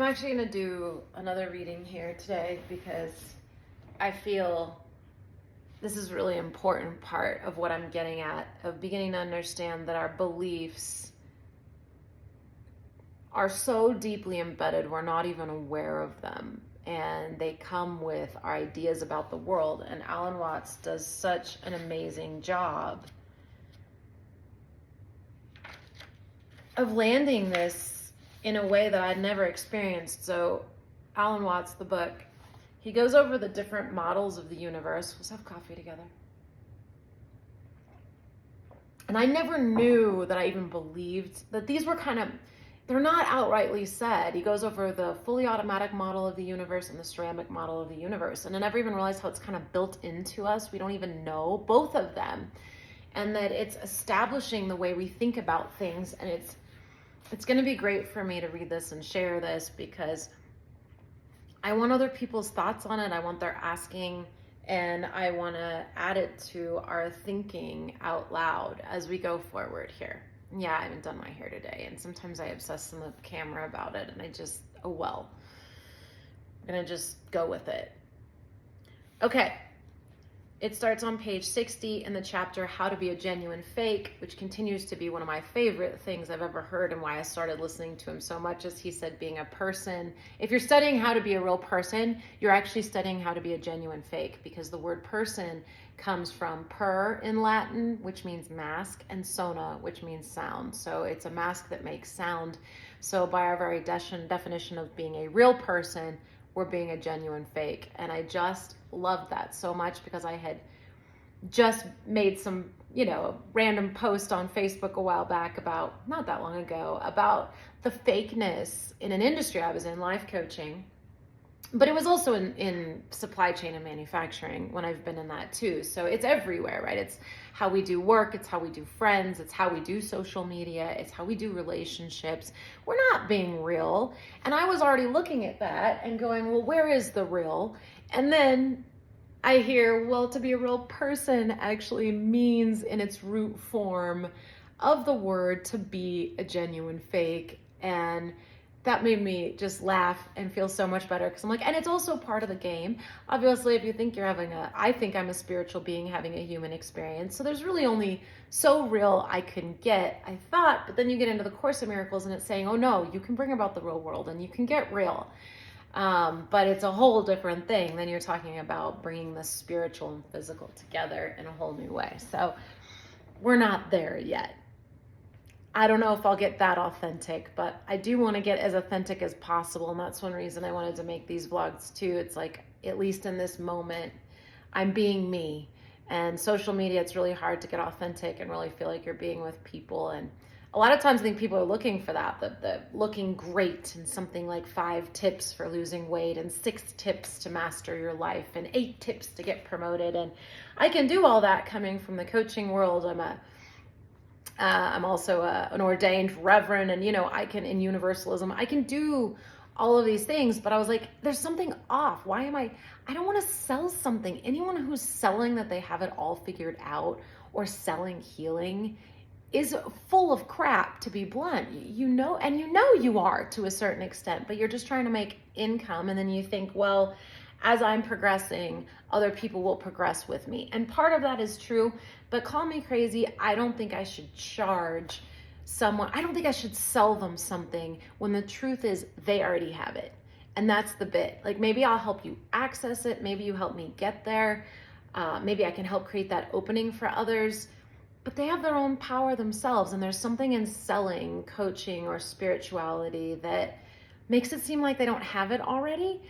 I'm actually going to do another reading here today because I feel this is a really important part of what I'm getting at, of beginning to understand that our beliefs are so deeply embedded we're not even aware of them, and they come with our ideas about the world. And Alan Watts does such an amazing job of landing this in a way that I'd never experienced. So Alan Watts, the book, he goes over the different models of the universe. Let's have coffee together. And I never knew that I even believed that these were they're not outrightly said. He goes over the fully automatic model of the universe and the ceramic model of the universe. And I never even realized how it's kind of built into us. We don't even know both of them. And that it's establishing the way we think about things. And it's going to be great for me to read this and share this because I want other people's thoughts on it. I want their asking, and I want to add it to our thinking out loud as we go forward here. Yeah, I haven't done my hair today, and sometimes I obsess on the camera about it, and oh well. I'm going to just go with it. Okay. It starts on page 60 in the chapter, How to Be a Genuine Fake, which continues to be one of my favorite things I've ever heard, and why I started listening to him so much. As he said, being a person, if you're studying how to be a real person, you're actually studying how to be a genuine fake, because the word person comes from per in Latin, which means mask, and sona, which means sound. So it's a mask that makes sound. So by our very definition of being a real person, we're being a genuine fake. And I just loved that so much because I had just made some, a random post on Facebook a while back about, not that long ago, about the fakeness in an industry I was in, life coaching. But it was also in supply chain and manufacturing when I've been in that too. So it's everywhere, right? It's how we do work. It's how we do friends. It's how we do social media. It's how we do relationships. We're not being real. And I was already looking at that and going, well, where is the real? And then I hear, well, to be a real person actually means in its root form of the word to be a genuine fake. And that made me just laugh and feel so much better, because I'm like, and it's also part of the game. Obviously, if you think I think I'm a spiritual being having a human experience. So there's really only so real I can get, I thought. But then you get into the Course in Miracles and it's saying, oh no, you can bring about the real world and you can get real. But it's a whole different thing. Then you're talking about bringing the spiritual and physical together in a whole new way. So we're not there yet. I don't know if I'll get that authentic, but I do want to get as authentic as possible. And that's one reason I wanted to make these vlogs too. It's like, at least in this moment, I'm being me. And social media, it's really hard to get authentic and really feel like you're being with people. And a lot of times I think people are looking for that, the looking great, and something like 5 tips for losing weight and 6 tips to master your life and 8 tips to get promoted. And I can do all that coming from the coaching world. I'm also an ordained reverend, and I can, in universalism, I can do all of these things, but I was like, there's something off. I don't want to sell something. Anyone who's selling that they have it all figured out or selling healing is full of crap, to be blunt. And you are to a certain extent, but you're just trying to make income. And then you think, well, as I'm progressing, other people will progress with me. And part of that is true, but call me crazy. I don't think I should charge someone. I don't think I should sell them something when the truth is they already have it. And that's the bit. Like, maybe I'll help you access it. Maybe you help me get there. Maybe I can help create that opening for others. But they have their own power themselves. And there's something in selling, coaching, or spirituality that makes it seem like they don't have it already.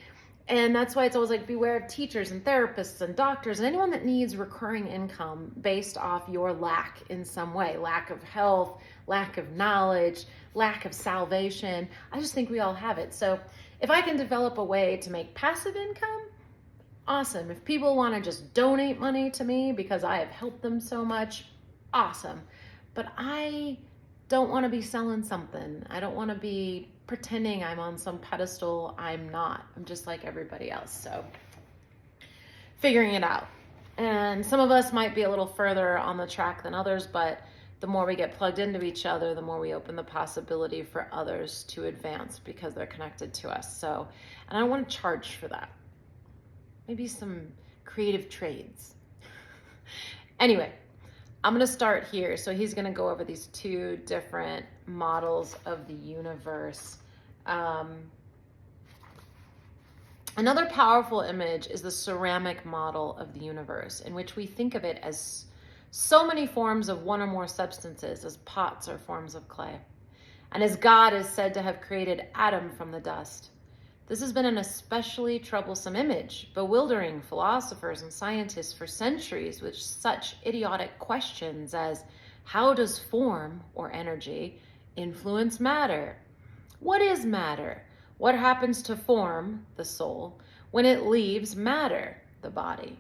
And that's why it's always like, beware of teachers and therapists and doctors and anyone that needs recurring income based off your lack in some way, lack of health, lack of knowledge, lack of salvation. I just think we all have it. So if I can develop a way to make passive income, awesome. If people want to just donate money to me because I have helped them so much, awesome. But I don't want to be selling something. I don't want to be pretending I'm on some pedestal. I'm not. I'm just like everybody else. So figuring it out. And some of us might be a little further on the track than others, but the more we get plugged into each other, the more we open the possibility for others to advance because they're connected to us. So, and I don't want to charge for that. Maybe some creative trades. Anyway, I'm going to start here. So he's going to go over these two different models of the universe. Another powerful image is the ceramic model of the universe, in which we think of it as so many forms of one or more substances, as pots or forms of clay. And as God is said to have created Adam from the dust. This has been an especially troublesome image, bewildering philosophers and scientists for centuries with such idiotic questions as, how does form, or energy, influence matter? What is matter? What happens to form, the soul, when it leaves matter, the body?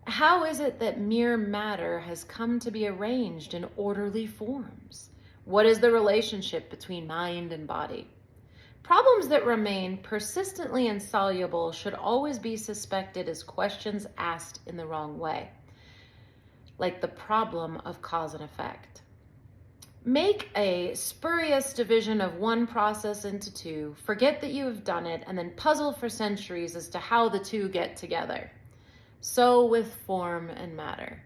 How is it that mere matter has come to be arranged in orderly forms? What is the relationship between mind and body? Problems that remain persistently insoluble should always be suspected as questions asked in the wrong way, like the problem of cause and effect. Make a spurious division of one process into two, forget that you have done it, and then puzzle for centuries as to how the two get together. So with form and matter.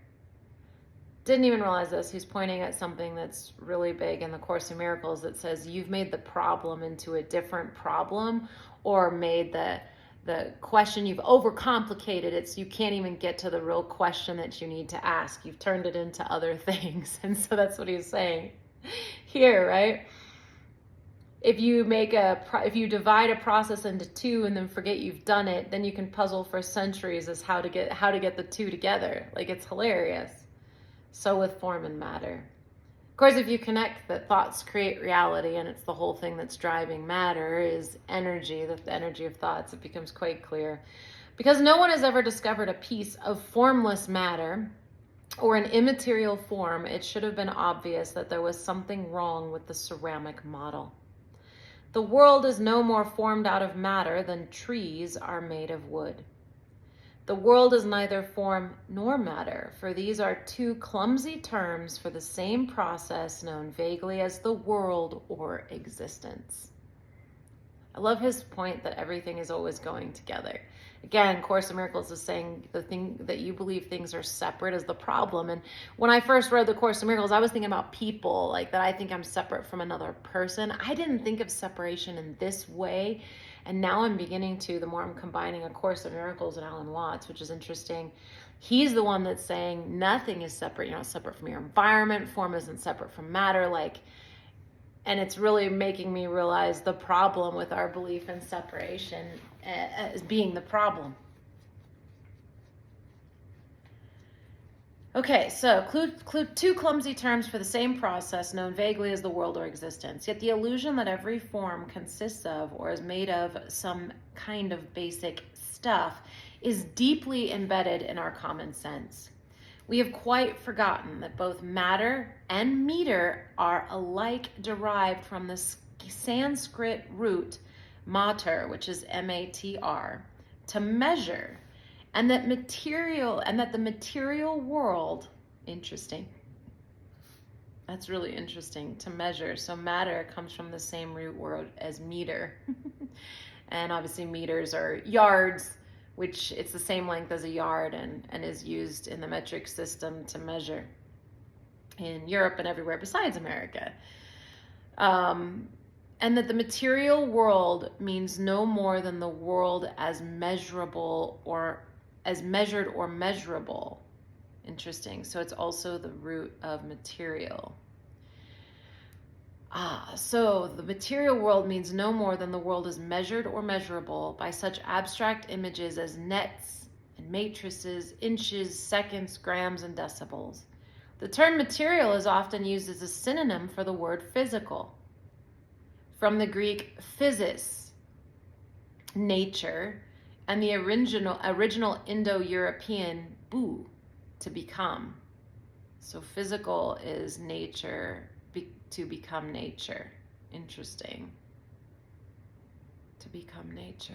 Didn't even realize this. He's pointing at something that's really big in the Course in Miracles that says you've made the problem into a different problem, or made the question, you've overcomplicated it so you can't even get to the real question that you need to ask. You've turned it into other things. And so that's what he's saying here, right? If you divide a process into two and then forget you've done it, then you can puzzle for centuries as how to get the two together. Like, it's hilarious. So with form and matter. Of course, if you connect that thoughts create reality, and it's the whole thing that's driving matter is energy, the energy of thoughts, it becomes quite clear. Because no one has ever discovered a piece of formless matter or an immaterial form, it should have been obvious that there was something wrong with the ceramic model. The world is no more formed out of matter than trees are made of wood. The world is neither form nor matter, for these are two clumsy terms for the same process known vaguely as the world or existence. I love his point that everything is always going together. Again, Course in Miracles is saying the thing that you believe things are separate is the problem. And when I first read the Course in Miracles, I was thinking about people, like that I think I'm separate from another person. I didn't think of separation in this way. And now I'm beginning to, the more I'm combining A Course in Miracles and Alan Watts, which is interesting. He's the one that's saying nothing is separate. You're not separate from your environment. Form isn't separate from matter. And it's really making me realize the problem with our belief in separation as being the problem. Okay, so two clumsy terms for the same process known vaguely as the world or existence. Yet the illusion that every form consists of or is made of some kind of basic stuff is deeply embedded in our common sense. We have quite forgotten that both matter and meter are alike derived from the Sanskrit root mater, which is M-A-T-R, to measure. And that the material world, interesting. That's really interesting, to measure. So matter comes from the same root word as meter. And obviously meters are yards, which it's the same length as a yard and is used in the metric system to measure in Europe and everywhere besides America. And that the material world means no more than the world as measurable or as measured or measurable. Interesting. So it's also the root of material. So the material world means no more than the world is measured or measurable by such abstract images as nets and matrices, inches, seconds, grams, and decibels. The term material is often used as a synonym for the word physical. From the Greek physis, nature, and the original Indo-European bu, to become. So physical is nature, to become nature. Interesting. To become nature,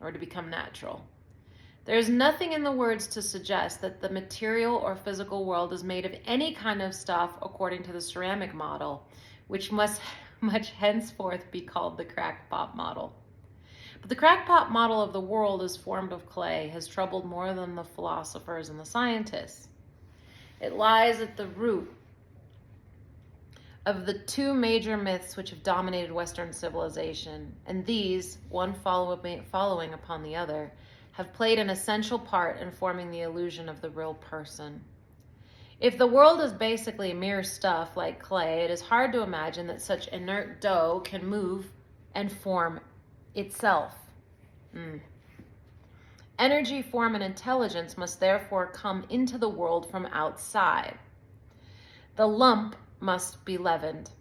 or to become natural. There is nothing in the words to suggest that the material or physical world is made of any kind of stuff according to the ceramic model, which must much henceforth be called the crackpot model. But the crackpot model of the world as formed of clay has troubled more than the philosophers and the scientists. It lies at the root of the two major myths which have dominated Western civilization, and these, one following upon the other, have played an essential part in forming the illusion of the real person. If the world is basically mere stuff like clay, it is hard to imagine that such inert dough can move and form itself. Energy, form, and intelligence must therefore come into the world from outside. The lump must be leavened.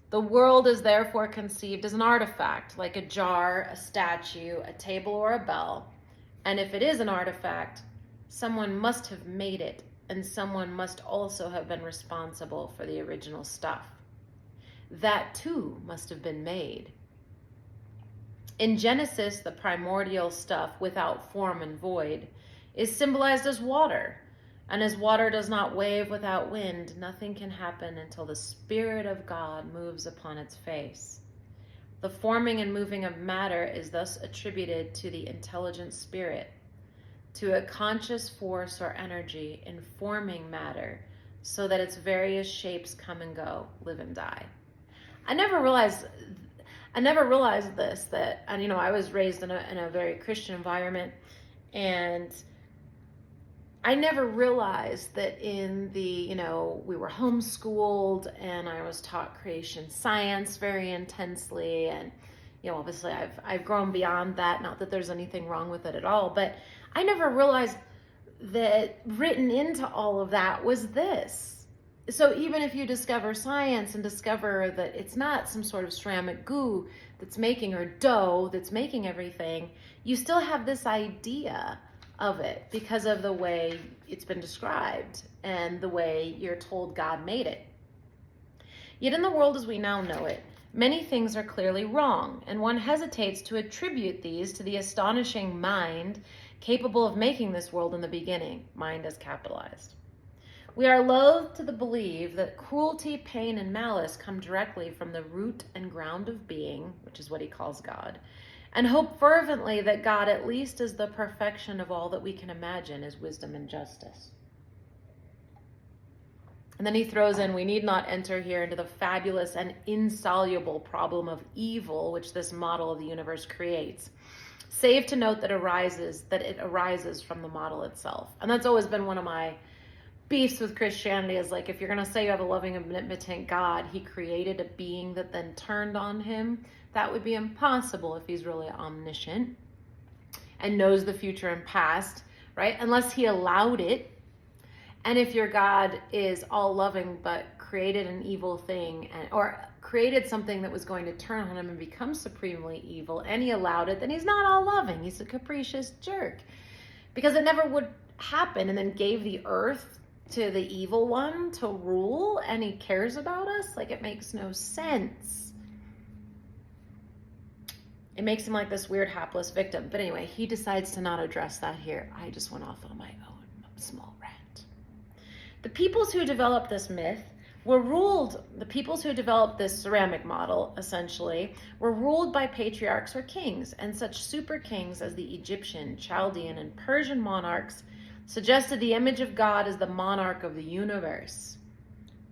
The world is therefore conceived as an artifact, like a jar, a statue, a table, or a bell. And if it is an artifact, someone must have made it, and someone must also have been responsible for the original stuff. That too must have been made. In Genesis, the primordial stuff without form and void is symbolized as water. And as water does not wave without wind, nothing can happen until the Spirit of God moves upon its face. The forming and moving of matter is thus attributed to the intelligent spirit, to a conscious force or energy in forming matter so that its various shapes come and go, live and die. I never realized this, that, and I was raised in a very Christian environment, and I never realized that in the, we were homeschooled and I was taught creation science very intensely. And, obviously I've grown beyond that. Not that there's anything wrong with it at all, but I never realized that written into all of that was this. So even if you discover science and discover that it's not some sort of ceramic goo that's making, or dough that's making everything, you still have this idea of it because of the way it's been described and the way you're told God made it. Yet in the world as we now know it, many things are clearly wrong, and one hesitates to attribute these to the astonishing mind capable of making this world in the beginning, mind as capitalized. We are loath to believe that cruelty, pain, and malice come directly from the root and ground of being, which is what he calls God, and hope fervently that God, at least as the perfection of all that we can imagine, is wisdom and justice. And then he throws in, we need not enter here into the fabulous and insoluble problem of evil which this model of the universe creates, save to note that it arises from the model itself. And that's always been one of my beefs with Christianity, is like, if you're going to say you have a loving, omnipotent God, he created a being that then turned on him. That would be impossible if he's really omniscient and knows the future and past, right? Unless he allowed it. And if your God is all loving but created an evil thing, or created something that was going to turn on him and become supremely evil, and he allowed it, then he's not all loving. He's a capricious jerk, because it never would happen, and then gave the earth to the evil one to rule, and he cares about us. Like, it makes no sense. It makes him like this weird hapless victim. But anyway, he decides to not address that here. I just went off on my own small rant. The peoples who developed this myth were ruled, the peoples who developed this ceramic model, essentially, were ruled by patriarchs or kings, and such super kings as the Egyptian, Chaldean, and Persian monarchs suggested the image of God as the monarch of the universe,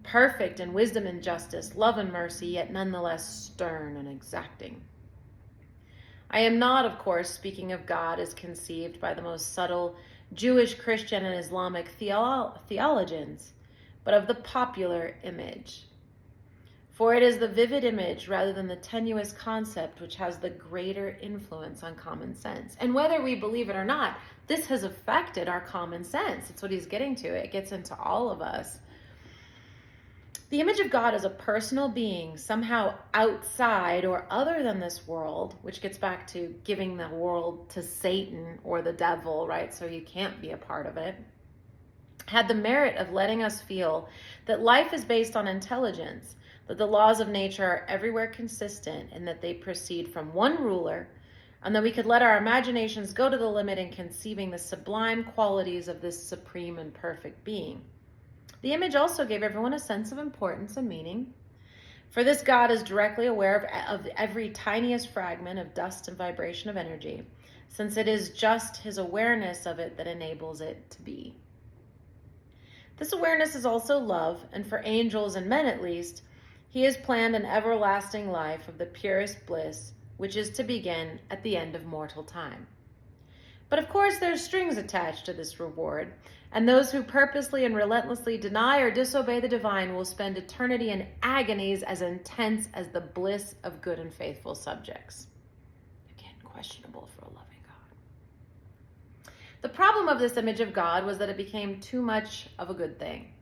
perfect in wisdom and justice, love and mercy, yet nonetheless stern and exacting. I am not, of course, speaking of God as conceived by the most subtle Jewish, Christian, and Islamic theologians, but of the popular image. For it is the vivid image rather than the tenuous concept which has the greater influence on common sense. And whether we believe it or not, this has affected our common sense. It's what he's getting to. It gets into all of us. The image of God as a personal being, somehow outside or other than this world, which gets back to giving the world to Satan or the devil, right? So you can't be a part of it, had the merit of letting us feel that life is based on intelligence, that the laws of nature are everywhere consistent, and that they proceed from one ruler, and that we could let our imaginations go to the limit in conceiving the sublime qualities of this supreme and perfect being. The image also gave everyone a sense of importance and meaning. For this God is directly aware of every tiniest fragment of dust and vibration of energy, since it is just his awareness of it that enables it to be. This awareness is also love, and for angels and men at least, he has planned an everlasting life of the purest bliss, which is to begin at the end of mortal time. But of course, there's strings attached to this reward, and those who purposely and relentlessly deny or disobey the divine will spend eternity in agonies as intense as the bliss of good and faithful subjects. Again, questionable for a loving God. The problem of this image of God was that it became too much of a good thing.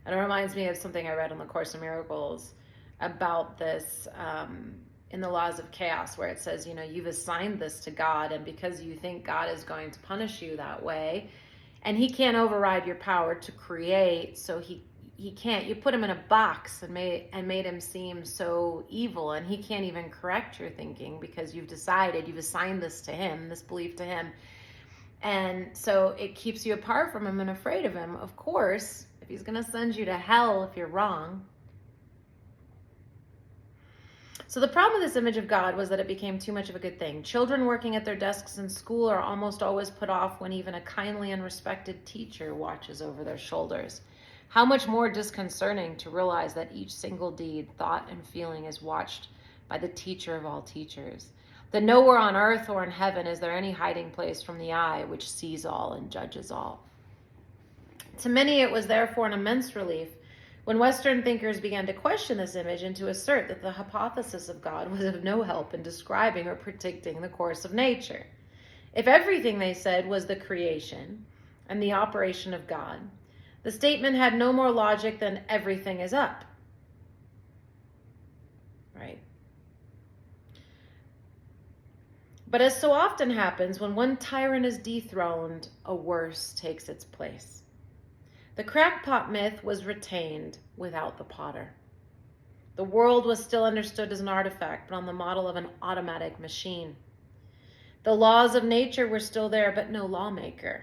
And it reminds me of something I read on the Course in Miracles about this in the Laws of Chaos, where it says, you've assigned this to God, and because you think God is going to punish you that way, and he can't override your power to create, so he can't, you put him in a box and made him seem so evil, and he can't even correct your thinking because you've assigned this to him, this belief to him. And so it keeps you apart from him and afraid of him. Of course, if he's going to send you to hell if you're wrong. So the problem with this image of God was that it became too much of a good thing. Children working at their desks in school are almost always put off when even a kindly and respected teacher watches over their shoulders. How much more disconcerting to realize that each single deed, thought, and feeling is watched by the teacher of all teachers. That nowhere on earth or in heaven is there any hiding place from the eye which sees all and judges all. To many it was therefore an immense relief when Western thinkers began to question this image and to assert that the hypothesis of God was of no help in describing or predicting the course of nature. If everything they said was the creation and the operation of God, the statement had no more logic than everything is up. Right? But as so often happens, when one tyrant is dethroned, a worse takes its place. The crackpot myth was retained without the potter. The world was still understood as an artifact, but on the model of an automatic machine. The laws of nature were still there, but no lawmaker.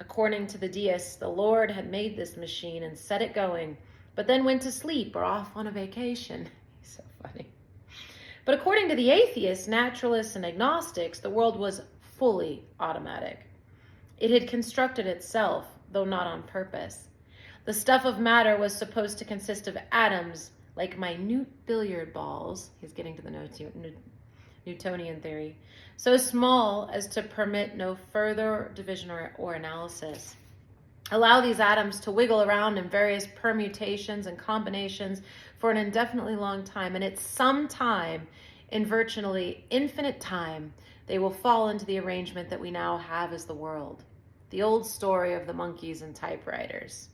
According to the deists, the Lord had made this machine and set it going, but then went to sleep or off on a vacation. He's so funny. But according to the atheists, naturalists, and agnostics, the world was fully automatic. It had constructed itself, though not on purpose. The stuff of matter was supposed to consist of atoms, like minute billiard balls. He's getting to the Newtonian theory. So small as to permit no further division or analysis. Allow these atoms to wiggle around in various permutations and combinations for an indefinitely long time, and at some time, in virtually infinite time, they will fall into the arrangement that we now have as the world. The old story of the monkeys and typewriters.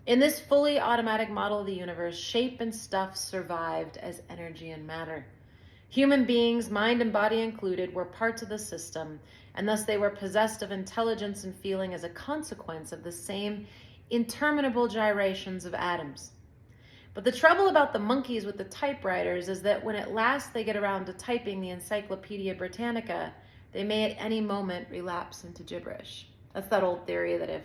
In this fully automatic model of the universe, shape and stuff survived as energy and matter. Human beings, mind and body included, were parts of the system, and thus they were possessed of intelligence and feeling as a consequence of the same interminable gyrations of atoms. But the trouble about the monkeys with the typewriters is that when at last they get around to typing the Encyclopedia Britannica, they may at any moment relapse into gibberish. That's that old theory that if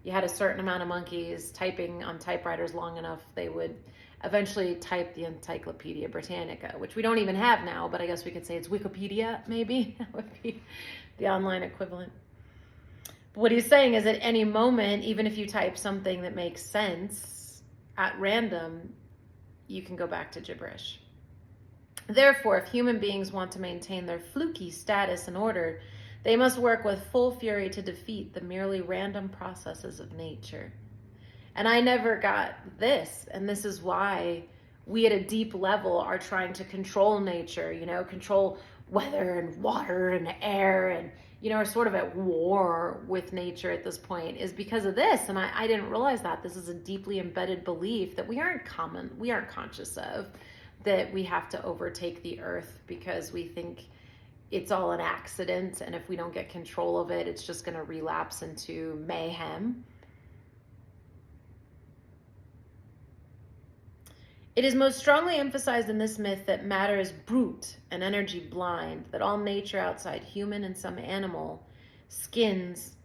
you had a certain amount of monkeys typing on typewriters long enough, they would eventually type the Encyclopedia Britannica, which we don't even have now, but I guess we could say it's Wikipedia, maybe. That would be the online equivalent. But what he's saying is at any moment, even if you type something that makes sense at random, you can go back to gibberish. Therefore, if human beings want to maintain their fluky status and order, they must work with full fury to defeat the merely random processes of nature. And I never got this, and this is why we at a deep level are trying to control nature, control weather and water and air, and, are sort of at war with nature at this point, is because of this. And I didn't realize that. This is a deeply embedded belief that we aren't conscious of, that we have to overtake the earth because we think it's all an accident, and if we don't get control of it, it's just going to relapse into mayhem. It is most strongly emphasized in this myth that matter is brute and energy blind, that all nature outside human and some animal skins,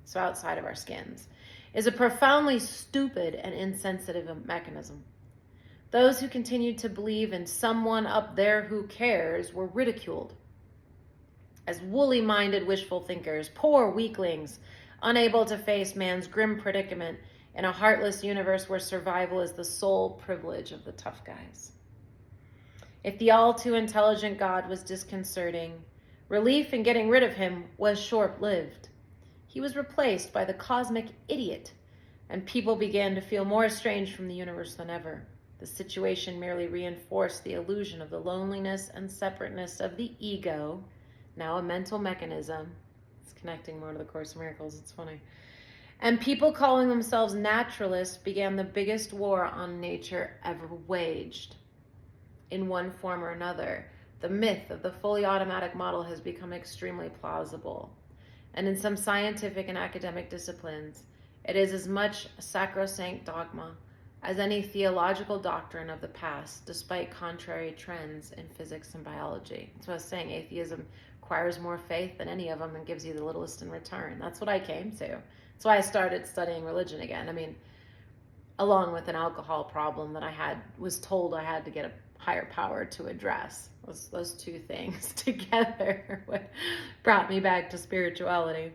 so outside of our skins, is a profoundly stupid and insensitive mechanism. Those who continued to believe in someone up there who cares were ridiculed as woolly-minded wishful thinkers, poor weaklings, unable to face man's grim predicament in a heartless universe where survival is the sole privilege of the tough guys. If the all-too-intelligent God was disconcerting, relief in getting rid of him was short-lived. He was replaced by the cosmic idiot, and people began to feel more estranged from the universe than ever. The situation merely reinforced the illusion of the loneliness and separateness of the ego, now a mental mechanism. It's connecting more to the Course in Miracles, it's funny. And people calling themselves naturalists began the biggest war on nature ever waged. In one form or another, the myth of the fully automatic model has become extremely plausible. And in some scientific and academic disciplines, it is as much a sacrosanct dogma as any theological doctrine of the past, despite contrary trends in physics and biology. That's what I was saying. Atheism requires more faith than any of them and gives you the littlest in return. That's what I came to. That's why I started studying religion again. I mean, along with an alcohol problem that was told I had to get a higher power to address. Those two things together what brought me back to spirituality.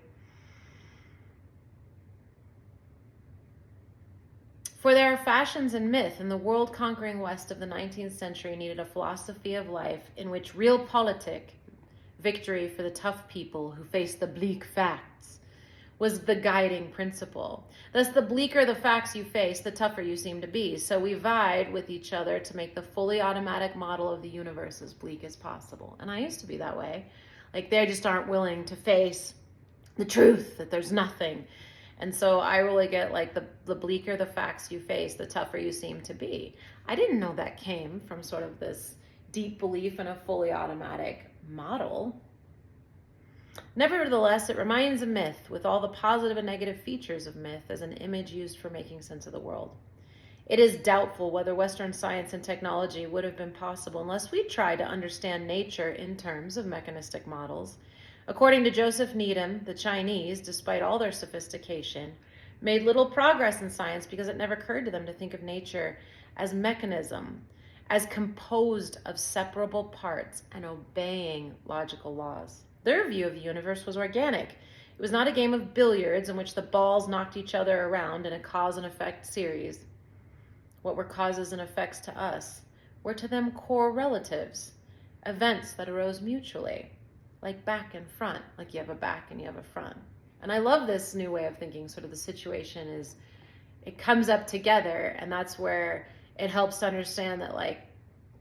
For there are fashions and myth, and the world-conquering West of the 19th century needed a philosophy of life in which realpolitik, victory for the tough people who face the bleak facts, was the guiding principle. Thus, the bleaker the facts you face, the tougher you seem to be. So we vied with each other to make the fully automatic model of the universe as bleak as possible. And I used to be that way. Like, they just aren't willing to face the truth, that there's nothing. And so I really get like the bleaker the facts you face, the tougher you seem to be. I didn't know that came from sort of this deep belief in a fully automatic model. Nevertheless, it remains a myth with all the positive and negative features of myth as an image used for making sense of the world. It is doubtful whether Western science and technology would have been possible unless we tried to understand nature in terms of mechanistic models. According to Joseph Needham, the Chinese, despite all their sophistication, made little progress in science because it never occurred to them to think of nature as mechanism, as composed of separable parts and obeying logical laws. Their view of the universe was organic. It was not a game of billiards in which the balls knocked each other around in a cause and effect series. What were causes and effects to us were to them correlatives, events that arose mutually. Like back and front, like you have a back and you have a front. And I love this new way of thinking. Sort of the situation is, it comes up together, and that's where it helps to understand that like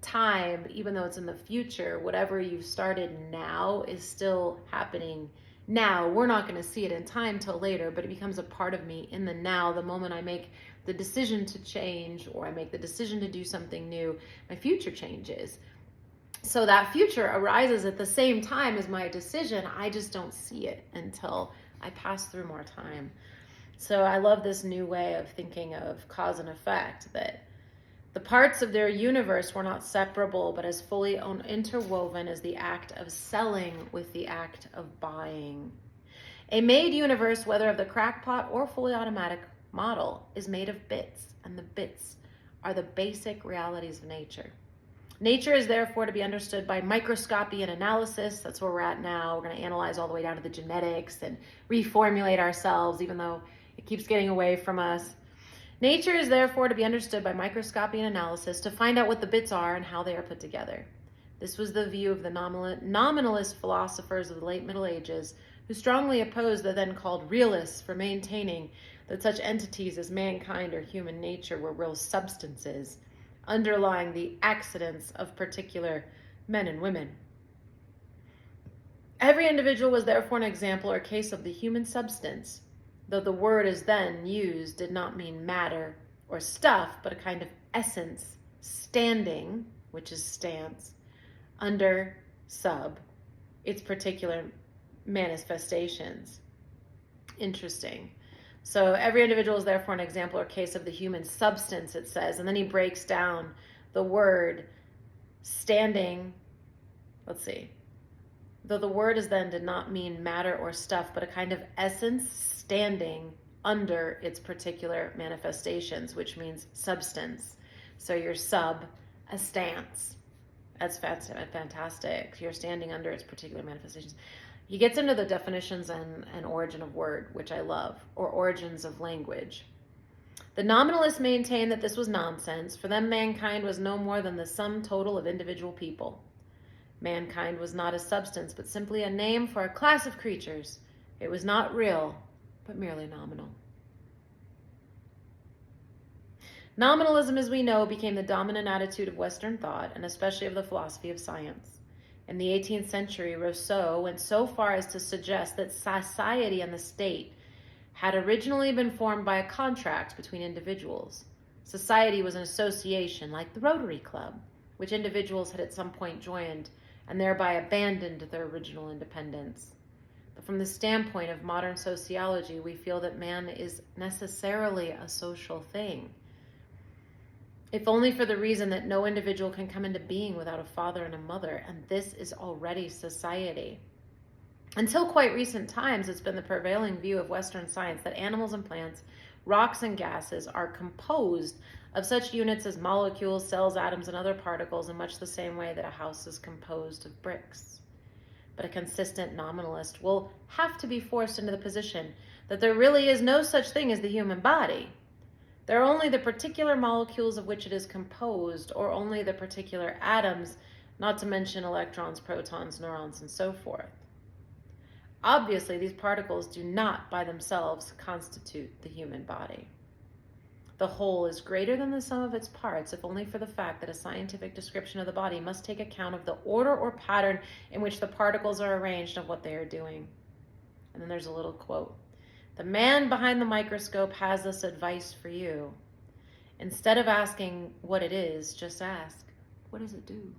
time, even though it's in the future, whatever you've started now is still happening now. We're not going to see it in time till later, but it becomes a part of me in the now. The moment I make the decision to change, or I make the decision to do something new, my future changes. So that future arises at the same time as my decision. I just don't see it until I pass through more time. So I love this new way of thinking of cause and effect, that the parts of their universe were not separable, but as fully interwoven as the act of selling with the act of buying. A made universe, whether of the crackpot or fully automatic model, is made of bits, and the bits are the basic realities of nature. Nature is therefore to be understood by microscopy and analysis. That's where we're at now. We're going to analyze all the way down to the genetics and reformulate ourselves, even though it keeps getting away from us. Nature is therefore to be understood by microscopy and analysis to find out what the bits are and how they are put together. This was the view of the nominalist philosophers of the late Middle Ages, who strongly opposed the then called realists for maintaining that such entities as mankind or human nature were real substances, underlying the accidents of particular men and women. Every individual was therefore an example or case of the human substance, though the word as then used did not mean matter or stuff, but a kind of essence, standing, which is stance, under its particular manifestations. Interesting. So every individual is therefore an example or case of the human substance, it says. And then he breaks down the word standing. Let's see. Though the word is then did not mean matter or stuff, but a kind of essence standing under its particular manifestations, which means substance. So you're sub a stance. That's fantastic. You're standing under its particular manifestations. He gets into the definitions and origin of word, which I love, or origins of language. The nominalists maintain that this was nonsense. For them, mankind was no more than the sum total of individual people. Mankind was not a substance, but simply a name for a class of creatures. It was not real, but merely nominal. Nominalism, as we know, became the dominant attitude of Western thought, and especially of the philosophy of science. In the 18th century, Rousseau went so far as to suggest that society and the state had originally been formed by a contract between individuals. Society was an association, like the Rotary Club, which individuals had at some point joined and thereby abandoned their original independence. But from the standpoint of modern sociology, we feel that man is necessarily a social thing, if only for the reason that no individual can come into being without a father and a mother, and this is already society. Until quite recent times, it's been the prevailing view of Western science that animals and plants, rocks and gases are composed of such units as molecules, cells, atoms, and other particles in much the same way that a house is composed of bricks. But a consistent nominalist will have to be forced into the position that there really is no such thing as the human body. There are only the particular molecules of which it is composed, or only the particular atoms, not to mention electrons, protons, neurons, and so forth. Obviously, these particles do not by themselves constitute the human body. The whole is greater than the sum of its parts, if only for the fact that a scientific description of the body must take account of the order or pattern in which the particles are arranged and what they are doing. And then there's a little quote. The man behind the microscope has this advice for you. Instead of asking what it is, just ask, what does it do?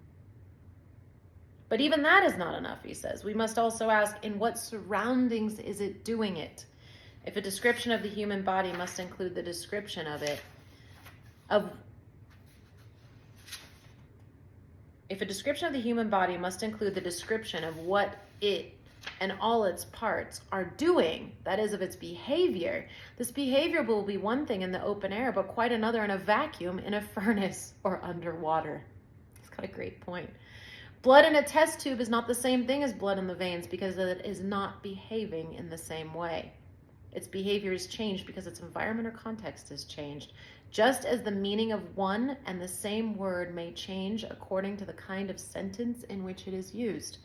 But even that is not enough, he says. We must also ask, in what surroundings is it doing it? If a description of the human body must include the description of it, if a description of the human body must include the description of what it and all its parts are doing, that is, of its behavior, this behavior will be one thing in the open air, but quite another in a vacuum, in a furnace, or underwater. He's got a great point. Blood in a test tube is not the same thing as blood in the veins because it is not behaving in the same way. Its behavior is changed because its environment or context is changed, just as the meaning of one and the same word may change according to the kind of sentence in which it is used.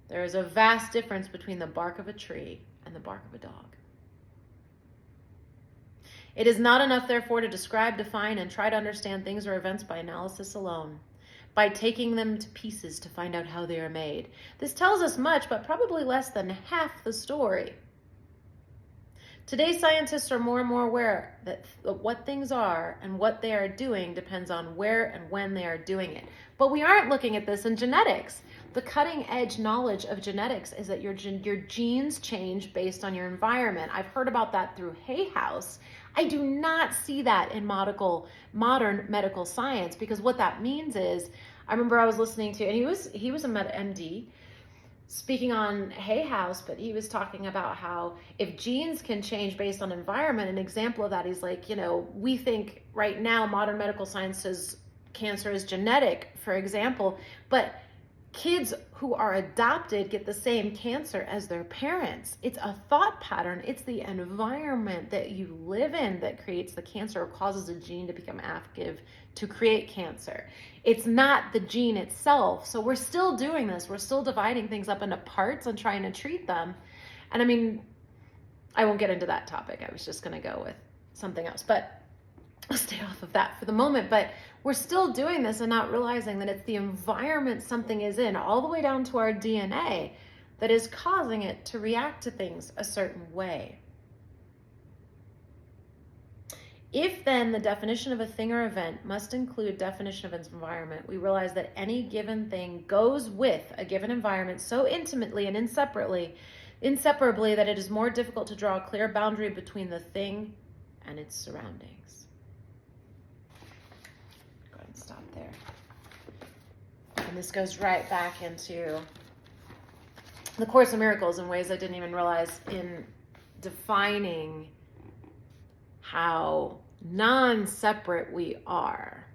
There is a vast difference between the bark of a tree and the bark of a dog. It is not enough, therefore, to describe, define, and try to understand things or events by analysis alone, by taking them to pieces to find out how they are made. This tells us much, but probably less than half the story. Today, scientists are more and more aware that what things are and what they are doing depends on where and when they are doing it. But we aren't looking at this in genetics. The cutting edge knowledge of genetics is that your genes change based on your environment. I've heard about that through Hay House. I do not see that in modern medical science, because what that means is, I remember I was listening to, and he was a MD speaking on Hay House, but he was talking about how if genes can change based on environment, an example of that is like, we think right now modern medical science says cancer is genetic, for example, but kids who are adopted get the same cancer as their parents. It's a thought pattern. It's the environment that you live in that creates the cancer or causes a gene to become active to create cancer. It's not the gene itself. So we're still doing this. We're still dividing things up into parts and trying to treat them. And I mean, I won't get into that topic. I was just going to go with something else, but I'll stay off of that for the moment. But we're still doing this and not realizing that it's the environment something is in, all the way down to our DNA, that is causing it to react to things a certain way. If then the definition of a thing or event must include definition of its environment, we realize that any given thing goes with a given environment so intimately and inseparably inseparably that it is more difficult to draw a clear boundary between the thing and its surroundings. Go ahead and stop there. And this goes right back into the Course in Miracles in ways I didn't even realize, in defining how non-separate we are,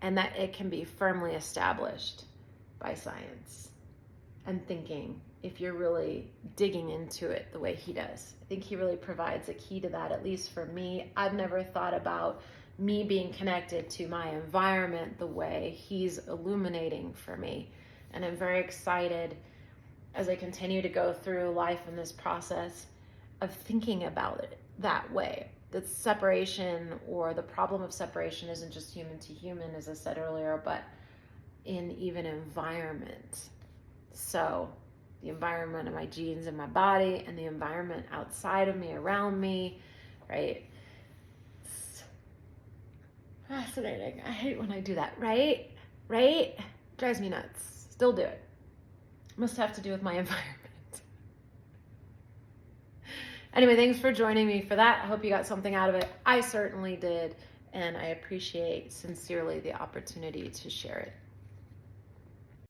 and that it can be firmly established by science and thinking if you're really digging into it the way he does. I think he really provides a key to that, at least for me. I've never thought about me being connected to my environment the way he's illuminating for me. And I'm very excited as I continue to go through life in this process of thinking about it that way. That separation, or the problem of separation, isn't just human to human, as I said earlier, but in even environment. So the environment of my genes in my body and the environment outside of me, around me, right? It's fascinating. I hate when I do that, right? Right? Drives me nuts. Still do it. Must have to do with my environment. Anyway, thanks for joining me for that. I hope you got something out of it. I certainly did, and I appreciate sincerely the opportunity to share it.